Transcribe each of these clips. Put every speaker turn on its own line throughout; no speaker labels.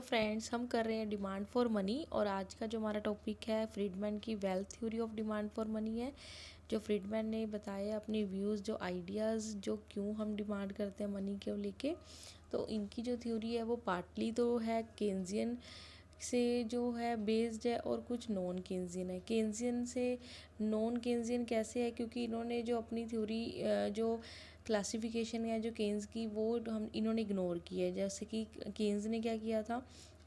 Friends, हम कर रहे हैं डिमांड फॉर मनी और आज का जो हमारा टॉपिक है फ्रीडमैन की wealth theory of demand for money है। जो फ्रीडमैन ने बताया अपने व्यूज़, जो आइडियाज़, जो क्यों हम डिमांड करते हैं मनी को लेके। तो इनकी जो थ्योरी है वो पार्टली तो है केन्जियन से जो है बेस्ड है और कुछ नॉन केन्जियन है। केन्जियन से नॉन केन्जियन कैसे है, क्योंकि इन्होंने जो अपनी थ्योरी जो क्लासिफिकेशन है जो केन्स की वो हम इन्होंने इग्नोर की है। जैसे कि केन्स ने क्या किया था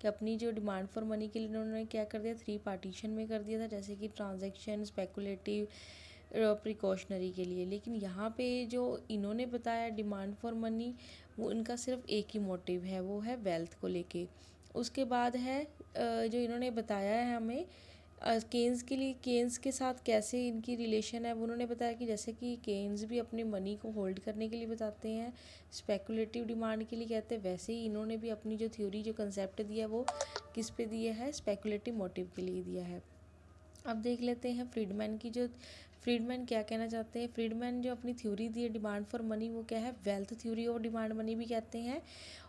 कि अपनी जो डिमांड फॉर मनी के लिए इन्होंने क्या कर दिया, 3 पार्टीशन में कर दिया था, जैसे कि ट्रांजैक्शन, स्पेकुलेटिव, प्रिकॉशनरी के लिए। लेकिन यहाँ पे जो इन्होंने बताया डिमांड फॉर मनी, वो इनका सिर्फ एक ही मोटिव है, वो है वेल्थ को लेके। उसके बाद है जो इन्होंने बताया है हमें केन्स के लिए, केन्स के साथ कैसे इनकी रिलेशन है वो उन्होंने बताया कि जैसे कि केन्स भी अपनी मनी को होल्ड करने के लिए बताते हैं, स्पेकुलेटिव डिमांड के लिए कहते हैं, वैसे ही इन्होंने भी अपनी जो थ्योरी, जो कंसेप्ट दिया वो किस पे दिया है, स्पेकुलेटिव मोटिव के लिए दिया है। अब देख लेते हैं फ्रीडमैन की जो फ्रीडमैन क्या कहना चाहते हैं। फ्रीडमैन जो अपनी थ्योरी दी है डिमांड फॉर मनी, वो क्या है, wealth theory of demand money भी कहते हैं।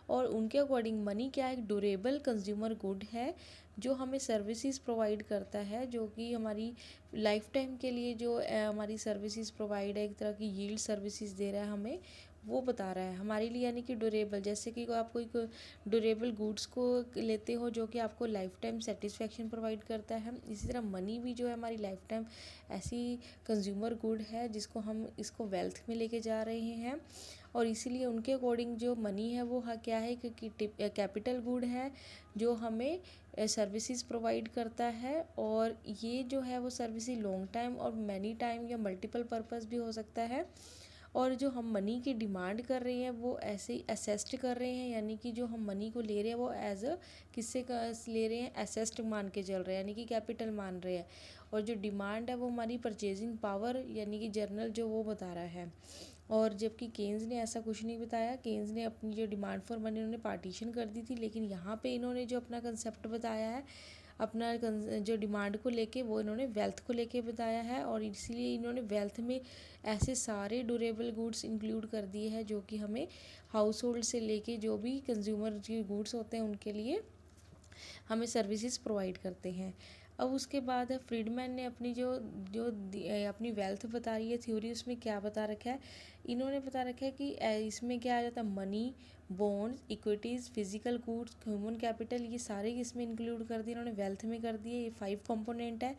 और उनके अकॉर्डिंग मनी क्या है, एक ड्यूरेबल कंज्यूमर गुड है जो हमें सर्विसेज प्रोवाइड करता है, जो कि हमारी लाइफ टाइम के लिए जो हमारी सर्विसेज प्रोवाइड है, एक तरह की यील्ड सर्विसेज दे रहा है हमें, वो बता रहा है हमारे लिए। यानी कि ड्यूरेबल, जैसे कि आप कोई ड्यूरेबल गुड्स को लेते हो जो कि आपको लाइफ टाइम सेटिस्फेक्शन प्रोवाइड करता है, इसी तरह मनी भी जो है हमारी लाइफ टाइम ऐसी कंज्यूमर गुड है जिसको हम इसको वेल्थ में लेके जा रहे हैं। और इसीलिए उनके अकॉर्डिंग जो मनी है वो क्या है कि कैपिटल गुड है जो हमें सर्विसेज प्रोवाइड करता है। और ये जो है वो सर्विसेज लॉन्ग टाइम और मैनी टाइम या मल्टीपल पर्पस भी हो सकता है। और जो हम मनी की डिमांड कर रहे हैं वो ऐसे ही असेस्ड कर रहे हैं, यानी कि जो हम मनी को ले रहे हैं वो एज अ किससे ले रहे हैं, असेस्ड मान के चल रहे हैं, यानी कि कैपिटल मान रहे हैं। और जो डिमांड है वो हमारी परचेजिंग पावर यानी कि जर्नल जो वो बता रहा है। और जबकि केन्स ने ऐसा कुछ नहीं बताया। केन्स ने अपनी जो डिमांड फॉर मनी उन्होंने पार्टीशन कर दी थी, लेकिन यहाँ पे इन्होंने जो अपना कंसेप्ट बताया है अपना जो डिमांड को लेके, वो इन्होंने वेल्थ को लेके बताया है। और इसीलिए इन्होंने वेल्थ में ऐसे सारे ड्यूरेबल गुड्स इंक्लूड कर दिए हैं जो कि हमें हाउस होल्ड से लेके जो भी कंज्यूमर के गुड्स होते हैं उनके लिए हमें सर्विसेज प्रोवाइड करते हैं। अब उसके बाद है फ्रीडमैन ने अपनी जो जो अपनी वेल्थ बता रही है थ्योरी, उसमें क्या बता रखा है, इन्होंने बता रखा है कि इसमें क्या आ जाता है, money, bonds, equities, physical goods, human capital, ये सारे इसमें इंक्लूड कर दिए इन्होंने, वेल्थ में कर दिए। ये 5 कंपोनेंट है।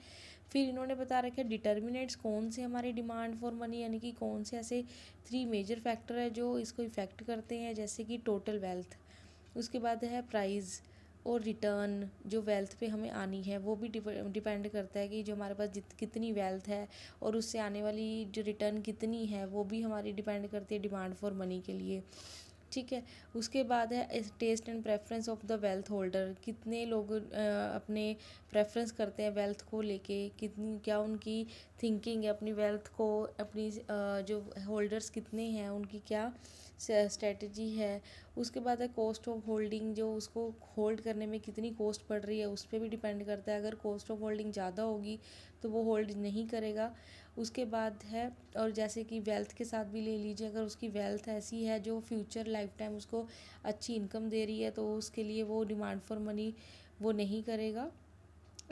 फिर इन्होंने बता रखा है डिटर्मिनेंट्स कौन से हमारे डिमांड फॉर मनी, यानी कि कौन से ऐसे 3 मेजर फैक्टर है जो इसको इफेक्ट करते हैं, जैसे कि टोटल वेल्थ। उसके बाद है प्राइस और रिटर्न जो वेल्थ पे हमें आनी है वो भी डिपेंड करता है कि जो हमारे पास कितनी वेल्थ है और उससे आने वाली जो रिटर्न कितनी है वो भी हमारी डिपेंड करती है डिमांड फॉर मनी के लिए। ठीक है। उसके बाद है test and preference of the wealth holder, कितने लोग अपने प्रेफरेंस करते हैं वेल्थ को लेके, कितनी क्या उनकी थिंकिंग है अपनी वेल्थ को, अपनी जो होल्डर्स कितने हैं उनकी क्या स्ट्रेटजी है। उसके बाद है कॉस्ट ऑफ होल्डिंग, जो उसको होल्ड करने में कितनी कॉस्ट पड़ रही है उस पर भी डिपेंड करता है। अगर कॉस्ट ऑफ होल्डिंग ज़्यादा होगी तो वो होल्ड नहीं करेगा। उसके बाद है, और जैसे कि वेल्थ के साथ भी ले लीजिए, अगर उसकी वेल्थ ऐसी है जो फ्यूचर लाइफ टाइम उसको अच्छी इनकम दे रही है तो उसके लिए वो डिमांड फॉर मनी वो नहीं करेगा।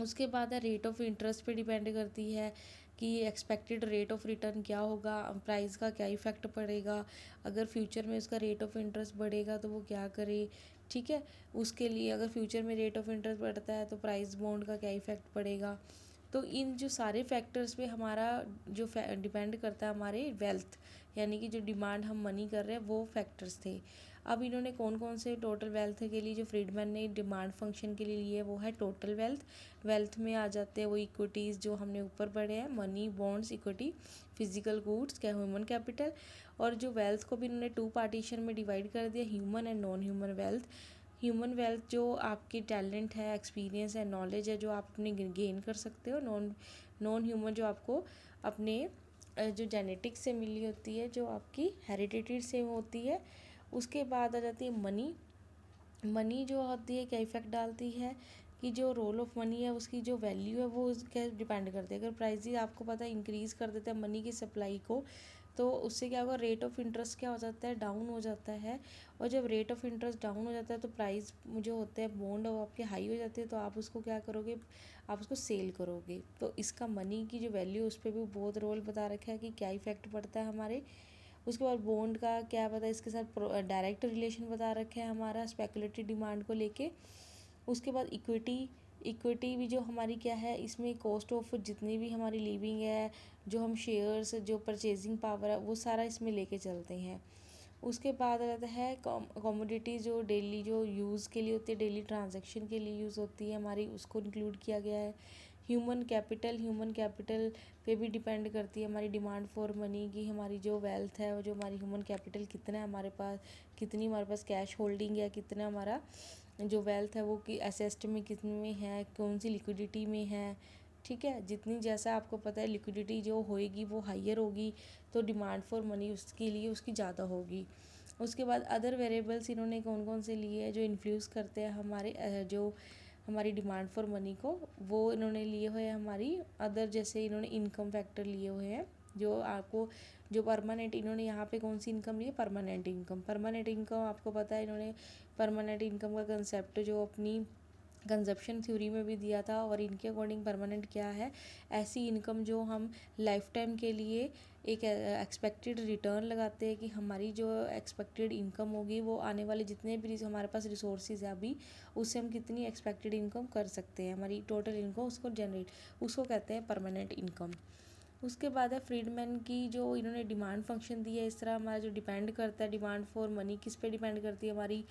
उसके बाद है रेट ऑफ इंटरेस्ट पे डिपेंड करती है कि एक्सपेक्टेड रेट ऑफ रिटर्न क्या होगा, प्राइस का क्या इफ़ेक्ट पड़ेगा, अगर फ्यूचर में उसका रेट ऑफ इंटरेस्ट बढ़ेगा तो वो क्या करे। ठीक है। उसके लिए अगर फ्यूचर में रेट ऑफ इंटरेस्ट बढ़ता है तो प्राइस बॉन्ड का क्या इफ़ेक्ट पड़ेगा। तो इन जो सारे फैक्टर्स पे हमारा जो डिपेंड करता है हमारे वेल्थ, यानी कि जो डिमांड हम मनी कर रहे हैं वो फैक्टर्स थे। अब इन्होंने कौन कौन से टोटल वेल्थ के लिए जो फ्रीडमैन ने डिमांड फंक्शन के लिए लिए वो है टोटल वेल्थ। वेल्थ में आ जाते हैं वो इक्विटीज़ जो हमने ऊपर पढ़े हैं, money, bonds, equity, physical goods, क्या ह्यूमन कैपिटल। और जो वेल्थ को भी इन्होंने 2 पार्टीशन में डिवाइड कर दिया, human and non human wealth. Human wealth जो आपकी टैलेंट है, एक्सपीरियंस है, नॉलेज है जो आप अपने गेन कर सकते हो। नॉन नॉन ह्यूमन जो आपको अपने जो जेनेटिक्स से मिली होती है, जो आपकी हेरिडिटी से होती है। उसके बाद आ जाती है मनी। मनी जो होती है क्या इफ़ेक्ट डालती है कि जो रोल ऑफ मनी है उसकी जो वैल्यू है वो क्या डिपेंड करती है। अगर प्राइस आपको पता है इंक्रीज़ कर देता है मनी की सप्लाई को, तो उससे क्या होगा, रेट ऑफ इंटरेस्ट क्या हो जाता है, डाउन हो जाता है। और जब रेट ऑफ इंटरेस्ट डाउन हो जाता है तो प्राइस जो होते हैं बॉन्ड वो आपके हाई हो जाते हैं, तो आप उसको क्या करोगे, आप उसको सेल करोगे। तो इसका मनी की जो वैल्यू उस पर भी बहुत रोल बता रखा है कि क्या इफेक्ट पड़ता है हमारे। उसके बाद बॉन्ड का क्या पता है, इसके साथ डायरेक्ट रिलेशन बता रखा है हमारा स्पेकुलेटिव डिमांड को लेके। उसके बाद इक्विटी, इक्विटी भी जो हमारी क्या है, इसमें कॉस्ट ऑफ जितनी भी हमारी लिविंग है, जो हम शेयर्स, जो परचेजिंग पावर है, वो सारा इसमें लेके चलते हैं। उसके बाद रहता है कमोडिटी, जो डेली जो यूज़ के लिए होती है, डेली ट्रांजैक्शन के लिए यूज़ होती है हमारी, उसको इंक्लूड किया गया है। ह्यूमन कैपिटल, ह्यूमन कैपिटल पे भी डिपेंड करती है हमारी डिमांड फॉर मनी की, हमारी जो वेल्थ है, वो जो हमारी ह्यूमन कैपिटल कितना है हमारे पास, कितनी हमारे पास कैश होल्डिंग है, कितना हमारा जो वेल्थ है वो कि एसेस्ट में कितने में है, कौन सी लिक्विडिटी में है। ठीक है, जितनी जैसा आपको पता है लिक्विडिटी जो होएगी वो हाइयर होगी, तो डिमांड फॉर मनी उसके लिए उसकी ज़्यादा होगी। उसके बाद अदर वेरिएबल्स इन्होंने कौन कौन से लिए हैं जो इन्फ्लुएंस करते हैं हमारे जो हमारी डिमांड फॉर मनी को, वो इन्होंने लिए हुए हैं हमारी अदर, जैसे इन्होंने इनकम फैक्टर लिए हुए हैं जो आपको जो परमानेंट, इन्होंने यहाँ पे कौन सी इनकम ली है, परमानेंट इनकम। परमानेंट इनकम आपको पता है, इन्होंने परमानेंट इनकम का कंसेप्ट जो अपनी कंजप्शन थ्योरी में भी दिया था, और इनके अकॉर्डिंग परमानेंट क्या है, ऐसी इनकम जो हम लाइफ टाइम के लिए एक एक्सपेक्टेड रिटर्न लगाते हैं कि हमारी जो एक्सपेक्टेड इनकम होगी वो आने वाले जितने भी हमारे पास रिसोर्सेज है अभी, उससे हम कितनी एक्सपेक्टेड इनकम कर सकते हैं, हमारी टोटल इनकम उसको जनरेट, उसको कहते हैं परमानेंट इनकम। उसके बाद है फ्रीडमैन की जो इन्होंने डिमांड फंक्शन दी है, इस तरह हमारा जो डिपेंड करता है डिमांड फॉर मनी किस पे डिपेंड करती है, हमारी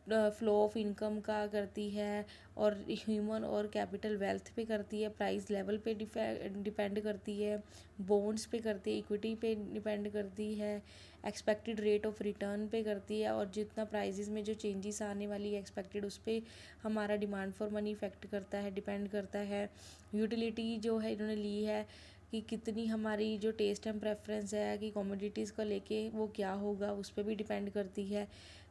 फ्लो ऑफ इनकम का करती है, और ह्यूमन और कैपिटल वेल्थ पे करती है, प्राइस लेवल पे डिपेंड करती है, बॉन्ड्स पे करती है, इक्विटी पे डिपेंड करती है, एक्सपेक्टेड रेट ऑफ रिटर्न पे करती है, और जितना प्राइजेस में जो चेंजेस आने वाली है एक्सपेक्टेड, उस पर हमारा डिमांड फॉर मनी इफेक्ट करता है, डिपेंड करता है। यूटिलिटी जो है इन्होंने ली है कि कितनी हमारी जो टेस्ट एंड प्रेफरेंस है कि कमोडिटीज़ को लेके वो क्या होगा, उस पर भी डिपेंड करती है।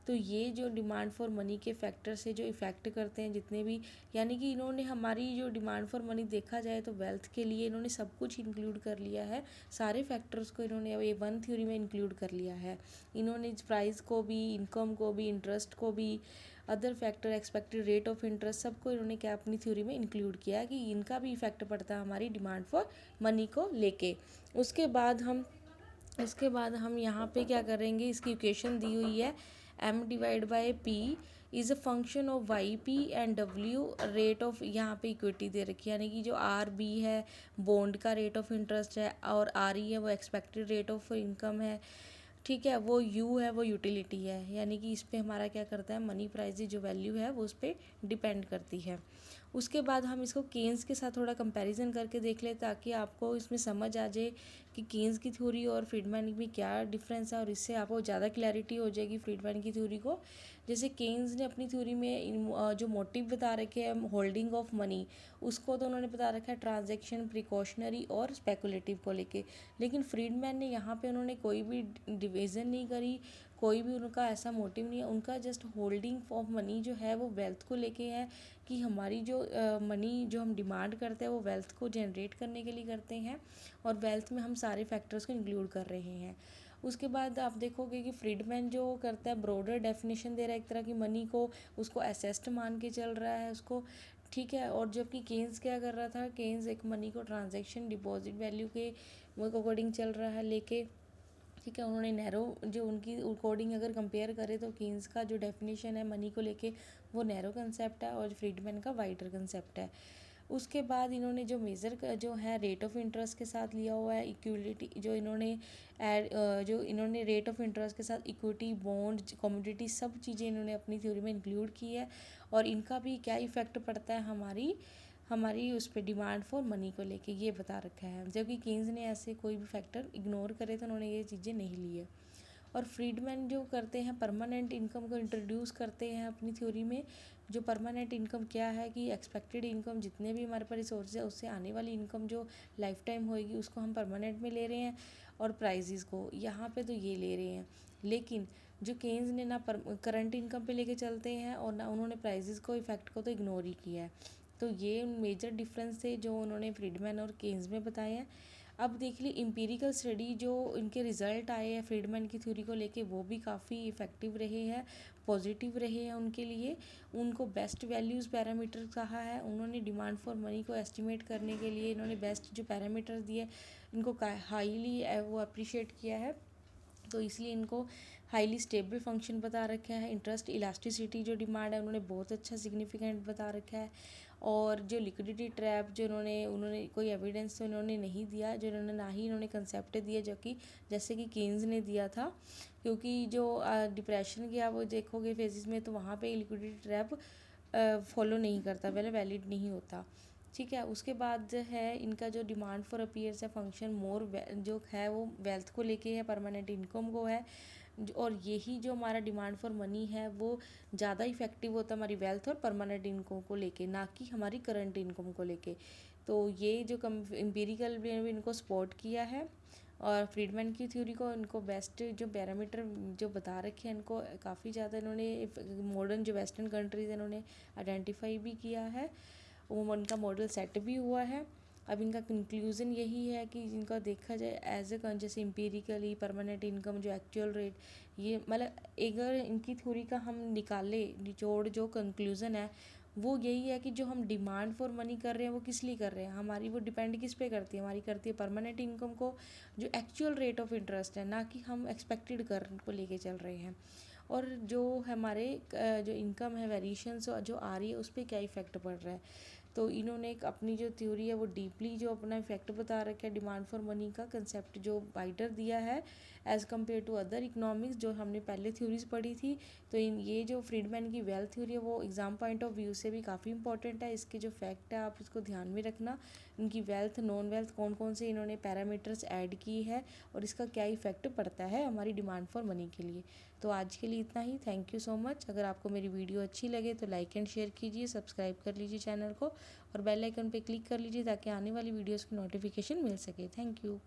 तो ये जो डिमांड फॉर मनी के फैक्टर से जो इफ़ेक्ट करते हैं जितने भी, यानी कि इन्होंने हमारी जो डिमांड फॉर मनी देखा जाए तो वेल्थ के लिए इन्होंने सब कुछ इंक्लूड कर लिया है, सारे फैक्टर्स को इन्होंने ये वन थ्योरी में इंक्लूड कर लिया है। इन्होंने प्राइस को भी, इनकम को भी, इंटरेस्ट को भी, other factor, expected rate of interest, सबको इन्होंने क्या अपनी थ्योरी में इंक्लूड किया है कि इनका भी इफेक्ट पड़ता है हमारी डिमांड फॉर मनी को लेके। उसके बाद हम यहाँ पे क्या करेंगे, इसकी इक्वेशन दी हुई है, m divide by P is a function of Y P and W rate of, यहाँ पे इक्विटी दे रखी है, यानी कि जो आर बी है बॉन्ड का रेट ऑफ इंटरेस्ट है, और आर ई है वो एक्सपेक्टेड रेट ऑफ इनकम है। ठीक है, वो यू है वो यूटिलिटी है, यानी कि इस पे हमारा क्या करता है, मनी प्राइस जो वैल्यू है वो उस पर डिपेंड करती है। उसके बाद हम इसको केन्स के साथ थोड़ा कंपैरिजन करके देख लें ताकि आपको इसमें समझ आ जाए कि केन्स की थ्योरी और फ्रीडमैन में क्या डिफरेंस है, और इससे आपको ज़्यादा क्लैरिटी हो जाएगी फ्रीडमैन की थ्योरी को। जैसे केन्स ने अपनी थ्योरी में जो मोटिव बता रखे हैं होल्डिंग ऑफ मनी, उसको तो उन्होंने बता रखा है ट्रांजैक्शन, प्रिकॉशनरी और स्पेकुलेटिव को लेके। लेकिन फ्रीडमैन ने यहाँ पे उन्होंने कोई भी डिवीज़न नहीं करी, कोई भी उनका ऐसा मोटिव नहीं है, उनका जस्ट होल्डिंग ऑफ मनी जो है वो वेल्थ को लेके है, कि हमारी जो मनी जो हम डिमांड करते हैं वो वेल्थ को जनरेट करने के लिए करते हैं, और वेल्थ में हम सारे फैक्टर्स को इंक्लूड कर रहे हैं। उसके बाद आप देखोगे कि फ्रीडमैन जो करता है ब्रॉडर डेफिनेशन दे रहा है एक तरह की मनी को, उसको एसेस्ट मान के चल रहा है उसको। ठीक है, और जबकि केन्स क्या कर रहा था, केन्स एक मनी को ट्रांजैक्शन डिपॉजिट वैल्यू के अकॉर्डिंग चल रहा है लेके। ठीक है, उन्होंने नैरो जो उनकी अकॉर्डिंग अगर कंपेयर करें तो केन्स का जो डेफिनेशन है मनी को लेके वो नैरो कंसेप्ट है, और फ्रीडमैन का वाइडर कंसेप्ट है। उसके बाद इन्होंने जो मेज़र जो है रेट ऑफ इंटरेस्ट के साथ लिया हुआ है, इक्विटी जो इन्होंने जो इन्होंने रेट ऑफ इंटरेस्ट के साथ इक्विटी, बॉन्ड, कमोडिटी सब चीज़ें इन्होंने अपनी थ्योरी में इंक्लूड की है, और इनका भी क्या इफ़ेक्ट पड़ता है हमारी हमारी उस पर डिमांड फॉर मनी को लेके, ये बता रखा है। जबकि केन्स ने ऐसे कोई भी फैक्टर इग्नोर करे तो उन्होंने ये चीज़ें नहीं ली है। और फ्रीडमैन जो करते हैं परमानेंट इनकम को इंट्रोड्यूस करते हैं अपनी थ्योरी में। जो परमानेंट इनकम क्या है कि एक्सपेक्टेड इनकम जितने भी हमारे पास रिसोर्स है उससे आने वाली इनकम जो लाइफ टाइम होएगी उसको हम परमानेंट में ले रहे हैं, और प्राइजेस को यहाँ पे तो ये ले रहे हैं। लेकिन जो केन्स ने ना करंट इनकम पे लेके चलते हैं, और ना उन्होंने प्राइजेस को इफेक्ट को तो इग्नोर ही किया है। तो ये मेजर डिफरेंस थे जो उन्होंने फ्रीडमैन और केन्स में बताए हैं। अब देख ली एम्पिरिकल स्टडी जो इनके रिज़ल्ट आए हैं फ्रीडमैन की थ्योरी को लेके, वो भी काफ़ी इफ़ेक्टिव रहे हैं, पॉजिटिव रहे हैं उनके लिए। उनको बेस्ट वैल्यूज़ पैरामीटर कहा है। उन्होंने डिमांड फॉर मनी को एस्टिमेट करने के लिए इन्होंने बेस्ट जो पैरामीटर दिए इनको हाईली वो अप्रिशिएट किया है। तो इसलिए इनको हाईली स्टेबल फंक्शन बता रखा है। इंटरेस्ट इलास्टिसिटी जो डिमांड है उन्होंने बहुत अच्छा सिग्निफिकेंट बता रखा है। और जो लिक्विडिटी ट्रैप जो उन्होंने कोई एविडेंस तो इन्होंने नहीं दिया, जो इन्होंने ना ही इन्होंने कंसेप्ट दिया जो कि जैसे कि केन्स ने दिया था। क्योंकि जो डिप्रेशन के आप वो देखोगे फेजेस में, तो वहाँ पे लिक्विडिटी ट्रैप फॉलो नहीं करता, पहले वैलिड नहीं होता। ठीक है, उसके बाद जो है इनका जो डिमांड फॉर अपीयर्स है फंक्शन मोर जो है वो वेल्थ को लेके है, परमानेंट इनकम को है। और यही जो हमारा डिमांड फॉर मनी है वो ज़्यादा इफेक्टिव होता है हमारी वेल्थ और परमानेंट इनकम को लेके, ना कि हमारी करंट इनकम को लेके। तो ये जो एम्पिरिकल भी इनको सपोर्ट किया है। और फ्रीडमैन की थ्योरी को इनको बेस्ट जो पैरामीटर जो बता रखे हैं इनको काफ़ी ज़्यादा इन्होंने मॉडर्न जो वेस्टर्न कंट्रीज़ इन्होंने आइडेंटिफाई भी किया है, वो उनका मॉडल सेट भी हुआ है। अब इनका कंक्लूज़न यही है कि इनका देखा जाए एज ए जैसे एम्पिरिकली परमानेंट इनकम जो एक्चुअल रेट, ये मतलब अगर इनकी थ्योरी का हम निकाले निचोड़ जो कंक्लूज़न है वो यही है कि जो हम डिमांड फॉर मनी कर रहे हैं वो किस लिए कर रहे हैं, हमारी वो डिपेंड किस पे करती है, हमारी करती है परमानेंट इनकम को, जो एक्चुअल रेट ऑफ इंटरेस्ट है, ना कि हम एक्सपेक्टेड कर को लेके चल रहे हैं। और जो हमारे जो इनकम है वेरिएशंस जो आ रही है उस पर क्या इफ़ेक्ट पड़ रहा है। तो इन्होंने एक अपनी जो थ्योरी है वो डीपली जो अपना इफेक्ट बता रखा है डिमांड फॉर मनी का कंसेप्ट जो वाइडर दिया है as compare to other economics जो हमने पहले थ्योरीज पढ़ी थी। तो ये जो फ्रीडमैन की वेल्थ थ्योरी है वो एग्ज़ाम पॉइंट ऑफ व्यू से भी काफ़ी इंपॉर्टेंट है। इसके जो फैक्ट है आप इसको ध्यान में रखना, इनकी वेल्थ नॉन वेल्थ कौन कौन से इन्होंने पैरामीटर्स ऐड की है और इसका क्या इफेक्ट पड़ता है हमारी डिमांड फॉर मनी के लिए। तो आज के लिए इतना ही, थैंक यू सो मच। अगर आपको मेरी वीडियो अच्छी लगे तो लाइक एंड शेयर कीजिए, सब्सक्राइब कर लीजिए चैनल को और बेल आइकन पे क्लिक कर लीजिए ताकि आने वाली वीडियोस की नोटिफिकेशन मिल सके। Thank you.